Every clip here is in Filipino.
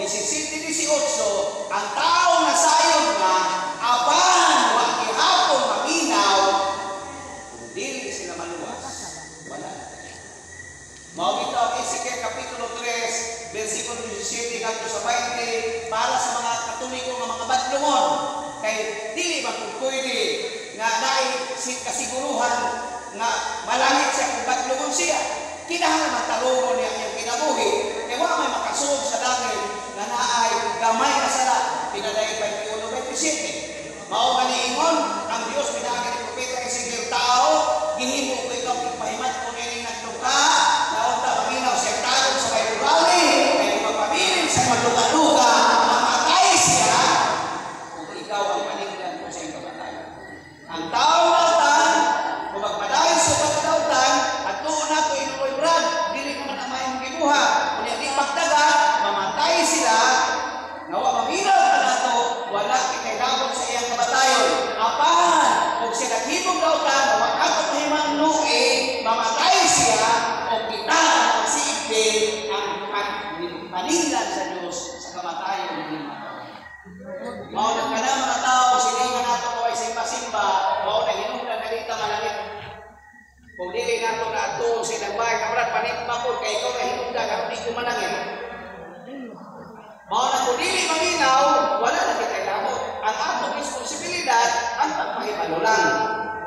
17:18, ang tao na sayon nga, apan wa gihapon maminaw, dili sila maluwas. Wala. Mao bitaw Ezekiel kapitulo 3, versikulo 17 ngadto sa 20 para sa mga Katoliko nga mga badlungon. Kay dili ba kung pwede nga dahil kasiguruhan nga malangit siya kung badlungon siya. Kinahanglan matalungon niya ang kinabuhi. Kaya wala may makasuog sa langit na naay gamay na sala. Pinadayon 21:27. Mao ganiingon ang Dios pinaagi ni propeta Ezekiel tao, gihimo ko ikaw pagpahimat ko nini nagduka, naunta paminaw siya tagod sa may rally, kaya magpabilin sa maluga-luga, mamatay siya kung ikaw ang paninggan mo sa iyong kamatayan. Ang tao nautan, kung magpadayon sa pagkautan, at doon na ito inuloy brad, dili naman ang mayong gibuha. Kung hindi magdaga, mamatay sila, nawa maminaw na nato, wala kikailangan sa iyang kamatayon. Apan, kung siya naghibog nautan, nawa ato mahimang nuwi, mamatay siya, o kita ang siipin ang paninggan sa Diyos sa kamatayon ng mga tao. Maulang ka na mga tao, silingan nato ko ay simba-simba, maulang hinungdan na dito malangit. Kung dili nato na ito, sinabay, kamrat, panipapod, kay ikaw na hinungdan, ako di ko manangin. Maulang kung dili maminaw, wala na kita ilamot. Ang atong responsibilidad, ang pagpahimalo lang.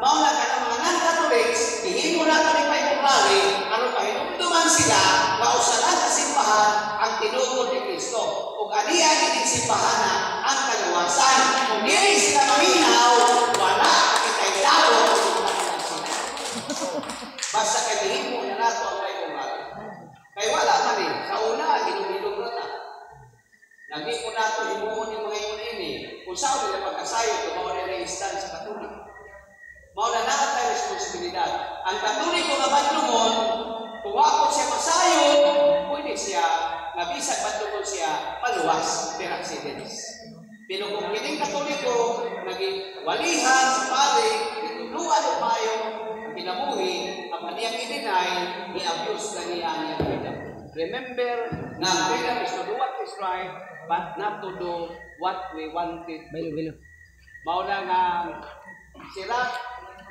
Maulang ka ng mga non-Catholics, ihimo nato ni Paiporali, ano pahinumduman sila, kausalan sa simbahan, ang tinugod ni Kristo. Kung aniyan din simbahan na ang kalawasan, kung dili sila maminaw, wala kita ilamot. Basta kagihimo na nato ang Paiporali. Kaya wala man eh, sa una, hinumilog na. Nagi ko nato himuon yung mga yun ini. Kung saan nila pagkasayo, tumawa nila istan sa Katolik. Mauna na tayo responsibilidad. Ang Katoliko na badlungon, kung wapot siya masayo, pwede siya, nabisag badlungon siya, maluwas, per accidents. Pero kung kining Katoliko, naging walihan sa pari, ituluan o mayo, ang kinabuhi, ang kaniyang i-deny, i-abuse na niya ang freedom. Remember, na freedom is to do what is right, but not to do what we wanted. Mauna nga sila,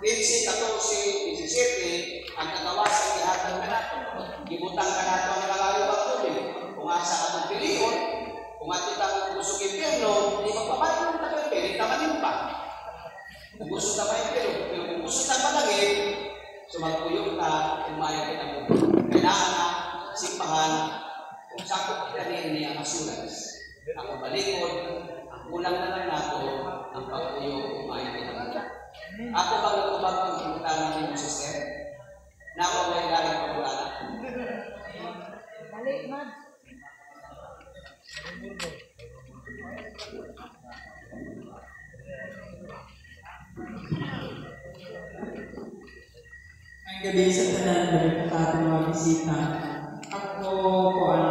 15, 14, 17, ang kagawasan ihatag ka nato. Gibutang ka nato ang nangalayo ang tubig. Kung asa ka ng piliyon, kung ato tayo gusto k'impirno, hindi magpapalit ng tayo, pilit naman pa. Kung gusto ka pa impirno, pero kung gusto ka malagin, sumagpuyong ka, umayon kita mo. Kailangan na simbahan, kung sakot kita niya ang assurance. Ako balikod, ang kulang na lang nato, ang pagpuyong, umayon kita mo. Ako bang nagubag ang kimutangan ng sister? Nawa may galing pagulala. Balik, man. Ang gabi sa tanan, balik sa ating mga bisita. Ako po ang